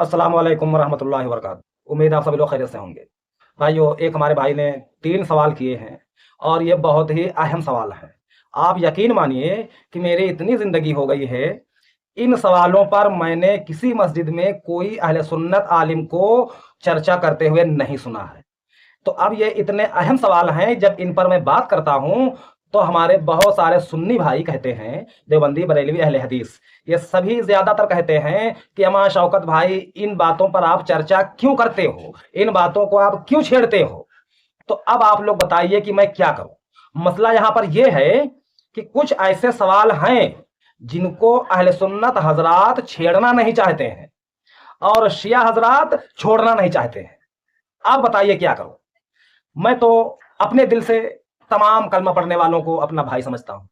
अस्सलाम वालेकुम रहमतुल्लाहि व बरकातहू। उम्मीद है आप सभी लोग खैरियत से होंगे। भाइयों, एक हमारे भाई ने 3 सवाल किए हैं और ये बहुत ही अहम सवाल हैं। आप यकीन मानिए कि मेरी इतनी ज़िंदगी हो गई है, इन सवालों पर मैंने किसी मस्जिद में कोई अहले सुन्नत आलिम को चर्चा करते हुए नहीं सुना है। तो अब ये इतने अहम सवाल हैं, जब इन पर मैं बात करता हूं तो हमारे बहुत सारे सुन्नी भाई कहते हैं, देवबंदी बरेलवी अहले हदीस, ये सभी ज्यादातर कहते हैं कि अमा शौकत भाई, इन बातों पर आप चर्चा क्यों करते हो, इन बातों को आप क्यों छेड़ते हो। तो अब आप लोग बताइए कि मैं क्या करूं। मसला यहां पर यह है कि कुछ ऐसे सवाल हैं जिनको अहले सुन्नत हजरात छेड़ना नहीं चाहते हैं और शिया हजरात छोड़ना नहीं चाहते हैं। आप बताइए क्या करूं। मैं तो अपने दिल से तमाम कलमा पढ़ने वालों को अपना भाई समझता हूं।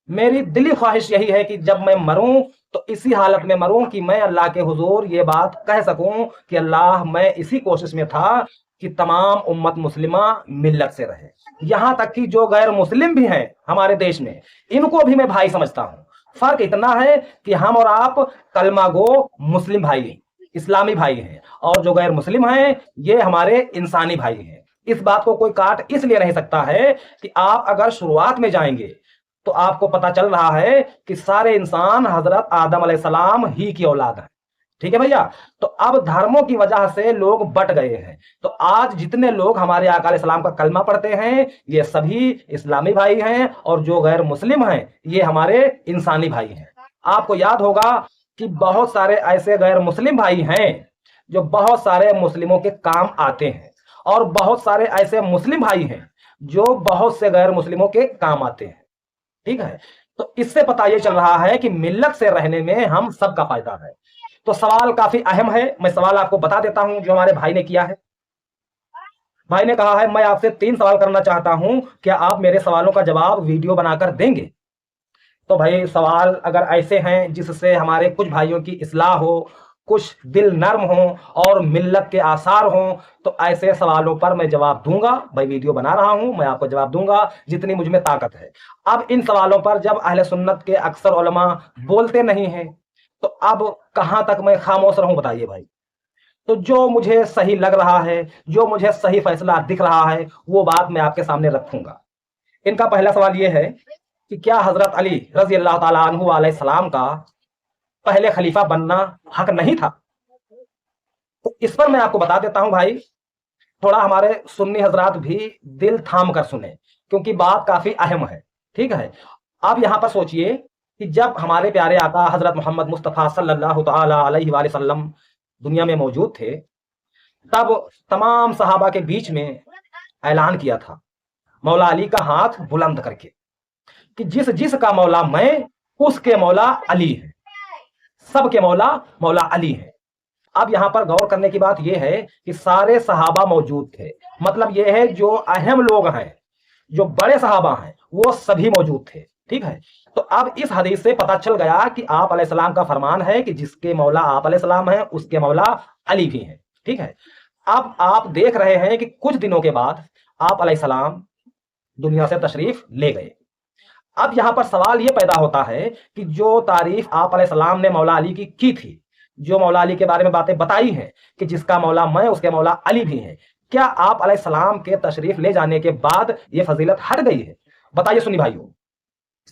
मेरी दिली ख्वाहिश यही है कि जब मैं मरूं तो इसी हालत में मरूं कि मैं अल्लाह के हुजूर ये बात कह सकूं कि अल्लाह, मैं इसी कोशिश में था कि तमाम उम्मत मुस्लिमा मिल्लत से रहे। यहां तक कि जो गैर मुस्लिम भी हैं हमारे देश में, इनको भी मैं भाई समझता हूं। फर्क इतना है कि हम और आप कलमा गो मुस्लिम भाई हैं, इस्लामी भाई हैं, और जो गैर मुस्लिम हैं ये हमारे इंसानी भाई हैं। इस बात को कोई काट इसलिए नहीं सकता है कि आप अगर शुरुआत में जाएंगे तो आपको पता चल रहा है कि सारे इंसान हजरत आदम अलैहिस्सलाम ही की औलाद है। ठीक है भैया। तो अब धर्मों की वजह से लोग बट गए हैं। तो आज जितने लोग हमारे आका अलैहिस्सलाम का कलमा पढ़ते हैं ये सभी इस्लामी भाई हैं, और जो गैर मुस्लिम हैं ये हमारे इंसानी भाई हैं। आपको याद होगा कि बहुत सारे ऐसे गैर मुस्लिम भाई हैं जो बहुत सारे मुस्लिमों के काम आते हैं, और बहुत सारे ऐसे मुस्लिम भाई हैं जो बहुत से गैर मुस्लिमों के काम आते हैं। ठीक है। तो इससे पता ये चल रहा है कि मिल्लत से रहने में हम सबका फायदा है। तो सवाल काफी अहम है, मैं सवाल आपको बता देता हूं जो हमारे भाई ने किया है। भाई ने कहा है, मैं आपसे 3 सवाल करना चाहता हूं, क्या आप मेरे सवालों का जवाब वीडियो बनाकर देंगे। तो भाई, सवाल अगर ऐसे हैं जिससे हमारे कुछ भाइयों की इस्लाह हो, कुछ दिल नर्म हो और मिल्लत के आसार हों, तो ऐसे सवालों पर मैं जवाब दूंगा। भाई वीडियो बना रहा हूं, मैं आपको जवाब दूंगा जितनी मुझ में ताकत है। अब इन सवालों पर जब अहले सुन्नत के अक्सर उलमा बोलते नहीं हैं तो अब कहां तक मैं खामोश रहूं, बताइए भाई। तो जो मुझे सही लग रहा है, जो मुझे सही फैसला दिख रहा है, वो बात मैं आपके सामने रखूंगा। इनका पहला सवाल यह है कि क्या हजरत अली रजी अल्लाह ताला अन्हु अलैहि सलाम का पहले खलीफा बनना हक नहीं था। तो इस पर मैं आपको बता देता हूं भाई, थोड़ा हमारे सुन्नी हजरात भी दिल थाम कर सुने, क्योंकि बात काफी अहम है। ठीक है। आप यहां पर सोचिए कि जब हमारे प्यारे आका हजरत मोहम्मद मुस्तफ़ा सल्लल्लाहु ताला अलैहि वसल्लम दुनिया में मौजूद थे, तब तमाम सहाबा के बीच में ऐलान किया था मौला अली का हाथ बुलंद करके कि जिस जिस का मौला मैं, उसके मौला अली है। सबके मौला मौला अली है। अब यहां पर गौर करने की बात यह है कि सारे सहाबा मौजूद थे। मतलब यह है जो अहम लोग हैं, जो बड़े सहाबा हैं, वो सभी मौजूद थे। ठीक है। तो अब इस हदीस से पता चल गया कि आप अलैहिस्सलाम का फरमान है कि जिसके मौला आप अलैहिस्सलाम हैं उसके मौला अली भी हैं। ठीक है। अब आप देख रहे हैं कि कुछ दिनों के बाद आप अलैहिस्सलाम दुनिया से तशरीफ ले गए। अब यहां पर सवाल यह पैदा होता है कि जो तारीफ आप अलैहिस्सलाम ने मौला अली की थी, जो मौला अली के बारे में बातें बताई हैं कि जिसका मौला मैं, उसके मौला अली भी हैं, क्या आप अलैहिस्सलाम के तशरीफ ले जाने के बाद यह फजीलत हट गई है? बताइए सुन्नी भाइयों।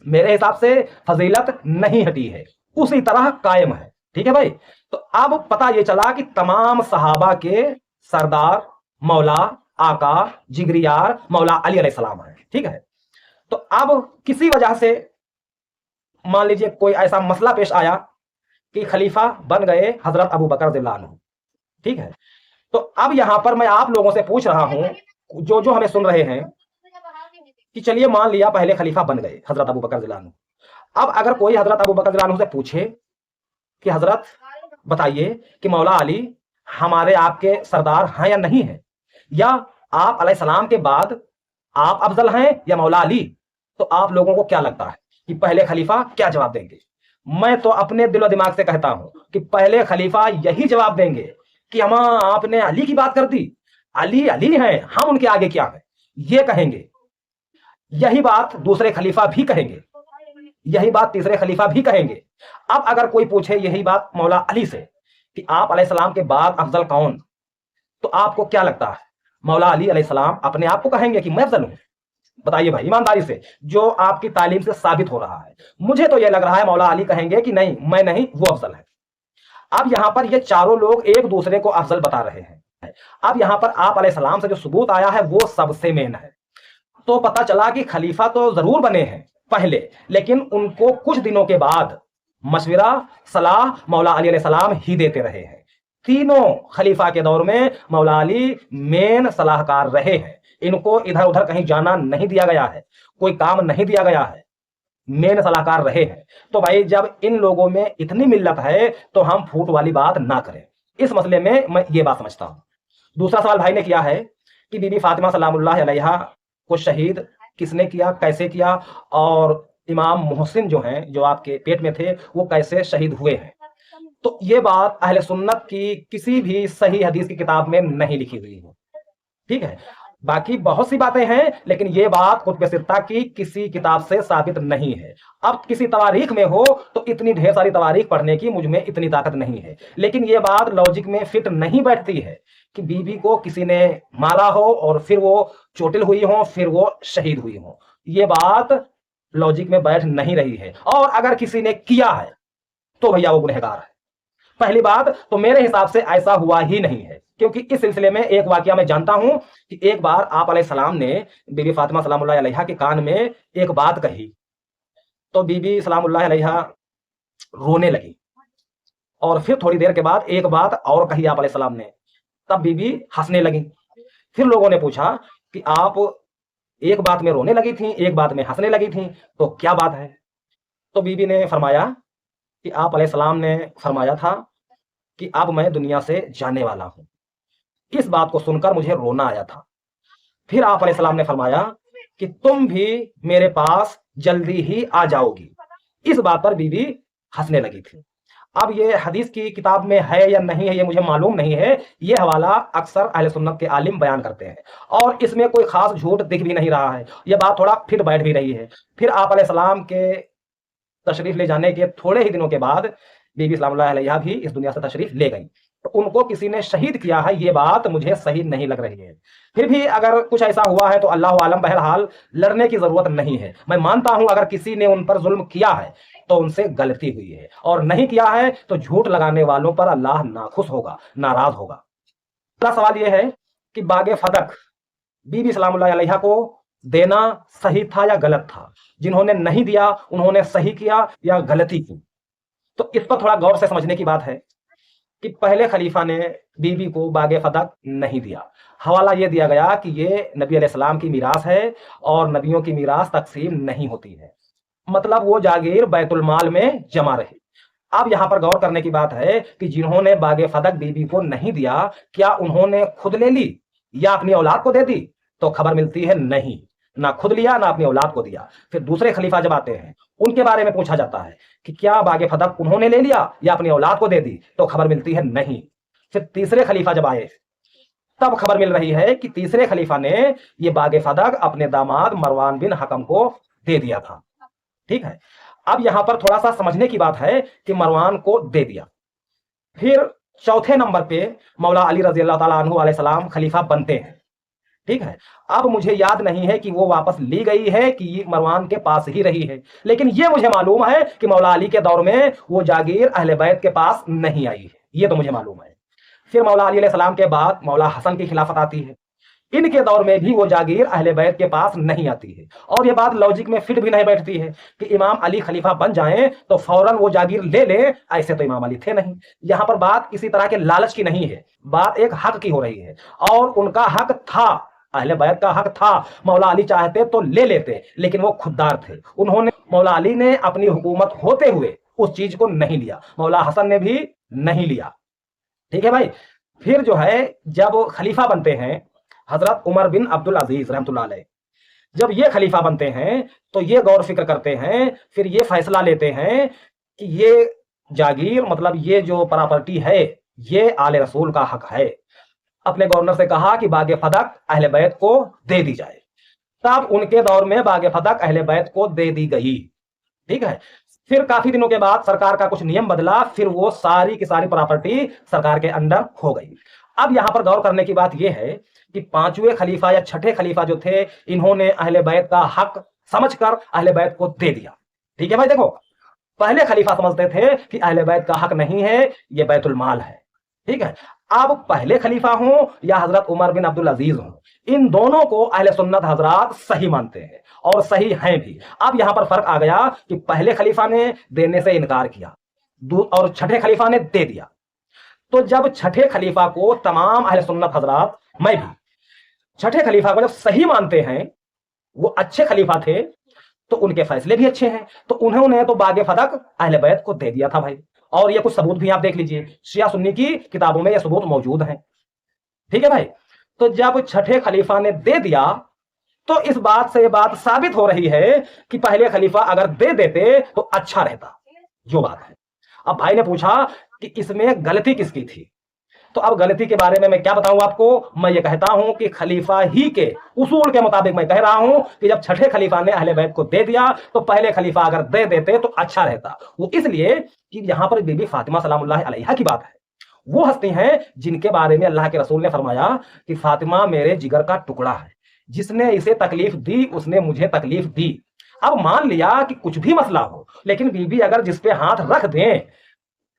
मेरे हिसाब से फजीलत नहीं हटी है, उसी तरह कायम है। ठीक है भाई। तो अब पता यह चला कि तमाम सहाबा के सरदार मौला आका जिगरियार मौला अली अलैहिस्सलाम है। ठीक है। तो अब किसी वजह से मान लीजिए कोई ऐसा मसला पेश आया कि खलीफा बन गए हजरत अबू बकर रज़ियल्लाहु अन्हु। ठीक है। तो अब यहां पर मैं आप लोगों से पूछ रहा हूं, जो जो हमें सुन रहे हैं, कि चलिए मान लिया पहले खलीफा बन गए हजरत अबू बकर रज़ियल्लाहु अन्हु। अब अगर कोई हजरत अबू बकर रज़ियल्लाहु अन्हु से पूछे कि हजरत बताइए कि मौला अली हमारे आपके सरदार हैं या नहीं है, या आप अलैहिस्सलाम के बाद आप अफजल हैं या मौला अली, तो आप लोगों को क्या लगता है कि पहले खलीफा क्या जवाब देंगे? मैं तो अपने दिलो दिमाग से कहता हूं कि पहले खलीफा यही जवाब देंगे कि हम आपने अली की बात कर दी, अली अली हैं, हम उनके आगे क्या हैं, ये कहेंगे। यही बात दूसरे खलीफा भी कहेंगे, यही बात तीसरे खलीफा भी कहेंगे। अब अगर कोई पूछे यही बात मौला अली से कि आप अलैहिस्सलाम के बाद अफजल कौन, तो आपको क्या लगता है? मौला अली अलैहिस्सलाम अपने आप को कहेंगे कि मैं अफजल हूं? बताइए भाई ईमानदारी से, जो आपकी तालीम से साबित हो रहा है। मुझे तो यह लग रहा है मौला अली कहेंगे कि नहीं मैं नहीं, वो अफजल है। अब यहां पर ये चारों लोग एक दूसरे को अफजल बता रहे हैं। अब यहां पर आप अलैहिस्सलाम से जो सबूत आया है वो सबसे मेन है। तो पता चला कि खलीफा तो जरूर बने हैं पहले, लेकिन उनको कुछ दिनों के बाद मशविरा सलाह मौला अली अलैहिस्सलाम ही देते रहे हैं। तीनों खलीफा के दौर में मौला अली मेन सलाहकार रहे हैं। इनको इधर उधर कहीं जाना नहीं दिया गया है, कोई काम नहीं दिया गया है, मेन सलाहकार रहे हैं। तो भाई जब इन लोगों में इतनी मिल्लत है तो हम फूट वाली बात ना करें। इस मसले में मैं ये बात समझता हूं। दूसरा सवाल भाई ने किया है कि बीबी फातिमा सलामुल्लाह अलैहा को शहीद किसने किया, कैसे किया, और इमाम मोहसिन जो हैं जो आपके पेट में थे वो कैसे शहीद हुए हैं। तो ये बात अहले सुन्नत की किसी भी सही हदीस की किताब में नहीं लिखी हुई है। ठीक है, बाकी बहुत सी बातें हैं, लेकिन ये बात कुतुब सित्ता की किसी किताब से साबित नहीं है। अब किसी तवारीख में हो तो इतनी ढेर सारी तवारीख पढ़ने की मुझ में इतनी ताकत नहीं है, लेकिन ये बात लॉजिक में फिट नहीं बैठती है कि बीबी को किसी ने मारा हो और फिर वो चोटिल हुई हो, फिर वो शहीद हुई हो। ये बात लॉजिक में बैठ नहीं रही है। और अगर किसी ने किया है तो भैया वो गुनहगार है। पहली बात तो मेरे हिसाब से ऐसा हुआ ही नहीं है, क्योंकि इस सिलसिले में एक वाकया मैं जानता हूं कि एक बार आप अलैहिस्सलाम ने बीबी फातिमा सलामुल्लाह अलैहा के कान में एक बात कही, तो बीबी सलामुल्लाह अलैहा रोने लगी, और फिर थोड़ी देर के बाद एक बात और कही आप अलैहिस्सलाम ने, तब बीबी हंसने लगी। फिर लोगों ने पूछा कि आप एक बात में रोने लगी थी, एक बात में हंसने लगी थी, तो क्या बात है? तो बीबी ने फरमाया कि आप अलैहिस्सलाम ने फरमाया था कि अब मैं दुनिया से जाने वाला हूं। इस बात को सुनकर मुझे रोना आया था। फिर आप अलैहिस्सलाम ने फरमाया कि तुम भी मेरे पास जल्दी ही आ जाओगी। इस बात पर बीबी हंसने लगी थी। अब ये हदीस की किताब में है या नहीं है ये मुझे मालूम नहीं है। ये हवाला अक्सर अहले सुन्नत के आलिम बयान करते हैं और इसमें कोई खास झूठ दिख भी नहीं रहा है। ये बात थोड़ा फिट बैठ भी रही है। फिर आप अलैहिस्सलाम के तशरीफ ले जाने के थोड़े ही दिनों के बाद बीबी सलामुल्लाह अलैहा भी इस दुनिया से तशरीफ ले गई, तो उनको किसी ने शहीद किया है ये बात मुझे सही नहीं लग रही है। फिर भी अगर कुछ ऐसा हुआ है तो अल्लाह आलम, बहरहाल लड़ने की जरूरत नहीं है। मैं मानता हूं अगर किसी ने उन पर जुल्म किया है तो उनसे गलती हुई है, और नहीं किया है तो झूठ लगाने वालों पर अल्लाह नाखुश होगा, नाराज होगा। अगला सवाल यह है कि बागे फदक बीबी सलामुल्लाह अलैहा को देना सही था या गलत था? जिन्होंने नहीं दिया उन्होंने सही किया या गलती की? तो इस पर थोड़ा गौर से समझने की बात है कि पहले खलीफा ने बीबी को बागे फदक नहीं दिया। हवाला यह दिया गया कि ये नबी अलैहिस्सलाम की मीरास है और नबियों की मीरास तकसीम नहीं होती है, मतलब वो जागीर बैतुल माल में जमा रही। अब यहां पर गौर करने की बात है कि जिन्होंने बागे फदक बीबी को नहीं दिया, क्या उन्होंने खुद ले ली या अपनी औलाद को दे दी? तो खबर मिलती है नहीं, ना खुद लिया ना अपनी औलाद को दिया। फिर दूसरे खलीफा जब आते हैं उनके बारे में पूछा जाता है कि क्या बागे फदक उन्होंने ले लिया या अपनी औलाद को दे दी? तो खबर मिलती है नहीं। फिर तीसरे खलीफा जब आए तब खबर मिल रही है कि तीसरे खलीफा ने ये बागे फदक अपने दामाद मरवान बिन हकम को दे दिया था। ठीक है, अब यहां पर थोड़ा सा समझने की बात है कि मरवान को दे दिया। फिर चौथे नंबर पे मौला अली रजी अल्लाह ताला अन्हु अलैहिस्सलाम खलीफा बनते हैं। ठीक है, अब मुझे याद नहीं है कि वो वापस ली गई है कि मरवान के पास ही रही है, लेकिन ये मुझे मालूम है कि मौला अली के दौर में वो जागीर अहले बैत के पास नहीं आई है, ये तो मुझे मालूम है। फिर मौला अली अलैहिस्सलाम के बाद मौला हसन की खिलाफत आती है, इनके दौर में भी वो जागीर अहले बैत के पास नहीं आती है। और ये बात लॉजिक में फिट भी नहीं बैठती है कि इमाम अली खलीफा बन जाएं तो फौरन वो जागीर ले ले, ऐसे तो इमाम अली थे नहीं। यहां पर बात किसी तरह के लालच की नहीं है, बात एक हक की हो रही है, और उनका हक था, अहले बैत का हक था। मौला अली चाहते तो ले लेते, लेकिन वो खुददार थे। उन्होंने, मौला अली ने अपनी हुकूमत होते हुए उस चीज को नहीं लिया, मौला हसन ने भी नहीं लिया। ठीक है भाई। फिर जो है जब खलीफा बनते हैं हजरत उमर बिन अब्दुल अजीज रहमतुल्लाह अलैह, जब ये खलीफा बनते हैं तो ये गौर फिक्र करते हैं, फिर ये फैसला लेते हैं कि ये जागीर, मतलब ये जो प्रॉपर्टी है ये आले रसूल का हक है। अपने गवर्नर से कहा कि बागे फदक अहले बैत को दे दी जाए। तब उनके दौर में बागे फदक अहले बैत को दे दी गई। ठीक है, फिर काफी दिनों के बाद सरकार का कुछ नियम बदला, फिर वो सारी की सारी प्रॉपर्टी सरकार के अंडर हो गई। अब यहां पर गौर करने की बात यह है कि पांचवें खलीफा या छठे खलीफा जो थे, इन्होंने अहले बैत का हक समझकर अहले बैत को दे दिया। ठीक है भाई, देखो पहले खलीफा समझते थे कि अहले बैत का हक नहीं है, ये बैतुल माल है। ठीक है, अब पहले खलीफा हो या हजरत उमर बिन अब्दुल अजीज हो, इन दोनों को अहले सुन्नत हजरात सही मानते हैं और सही हैं भी। अब यहां पर फर्क आ गया कि पहले खलीफा ने देने से इनकार किया और छठे खलीफा ने दे दिया। तो जब छठे खलीफा को तमाम अहले सुन्नत हजरात, मैं भी छठे खलीफा को जब सही मानते हैं, वो अच्छे खलीफा थे तो उनके फैसले भी अच्छे हैं, तो उन्होंने तो बागे फदक अहले बैत को दे दिया था भाई। और ये कुछ सबूत भी आप देख लीजिए, शिया सुन्नी की किताबों में ये सबूत मौजूद हैं। ठीक है भाई, तो जब छठे खलीफा ने दे दिया तो इस बात से ये बात साबित हो रही है कि पहले खलीफा अगर दे देते तो अच्छा रहता, जो बात है। अब भाई ने पूछा कि इसमें गलती किसकी थी, तो अब गलती के बारे में मैं क्या बताऊं आपको। मैं ये कहता हूं कि खलीफा ही के उसूल के मुताबिक मैं कह रहा हूं कि जब छठे खलीफा ने अहले बैत को दे दिया तो पहले खलीफा अगर दे देते तो अच्छा रहता। वो इसलिए कि यहां पर बीबी फातिमा सलामुल्लाह अलैहा की बात है। वो हस्ती हैं जिनके बारे में अल्लाह के रसूल ने फरमाया कि फातिमा मेरे जिगर का टुकड़ा है, जिसने इसे तकलीफ दी उसने मुझे तकलीफ दी। अब मान लिया कि कुछ भी मसला हो, लेकिन बीबी अगर जिस पे हाथ रख दें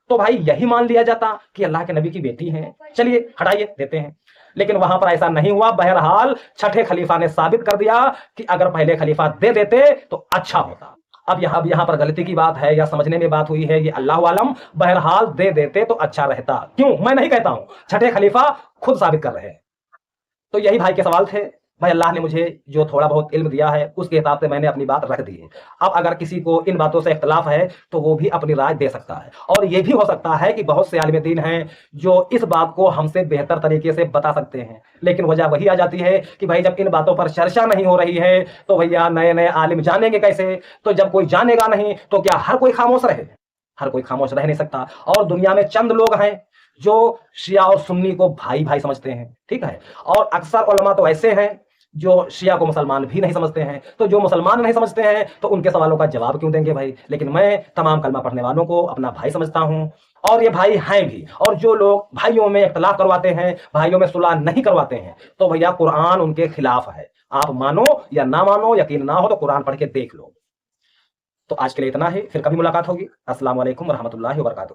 तो भाई यही मान लिया जाता कि अल्लाह के नबी की बेटी है, चलिए हटाइए देते हैं। लेकिन वहां पर ऐसा नहीं हुआ। बहरहाल छठे खलीफा ने साबित कर दिया कि अगर पहले खलीफा दे देते तो अच्छा होता। अब यहां पर गलती की बात है या समझने में बात हुई है, ये अल्लाह आलम। बहरहाल दे देते तो अच्छा रहता, क्यों मैं नहीं कहता हूं, छठे खलीफा खुद साबित कर रहे हैं। तो यही भाई के सवाल थे। भाई अल्लाह ने मुझे जो थोड़ा बहुत इल्म दिया है उसके हिसाब से मैंने अपनी बात रख दी है। अब अगर किसी को इन बातों से इख्तलाफ है तो वो भी अपनी राय दे सकता है। और ये भी हो सकता है कि बहुत से आलिम दीन हैं जो इस बात को हमसे बेहतर तरीके से बता सकते हैं, लेकिन वजह वही आ जाती है कि भाई जब इन बातों पर चर्चा नहीं हो रही है तो भैया नए नए आलिम जानेंगे कैसे। तो जब कोई जानेगा नहीं तो क्या हर कोई खामोश रहे? हर कोई खामोश रह नहीं सकता। और दुनिया में चंद लोग हैं जो शिया और सुन्नी को भाई भाई समझते हैं, ठीक है। और अक्सर उलमा तो ऐसे हैं जो शिया को मुसलमान भी नहीं समझते हैं। तो जो मुसलमान नहीं समझते हैं तो उनके सवालों का जवाब क्यों देंगे भाई। लेकिन मैं तमाम कलमा पढ़ने वालों को अपना भाई समझता हूं और ये भाई हैं भी। और जो लोग भाइयों में इख्तलाफ करवाते हैं, भाइयों में सुलह नहीं करवाते हैं, तो भैया कुरान उनके खिलाफ है। आप मानो या ना मानो, यकीन ना हो तो कुरान पढ़ के देख लो। तो आज के लिए इतना ही, फिर कभी मुलाकात होगी। अस्सलाम वालेकुम रहमतुल्लाहि व बरकातुहू।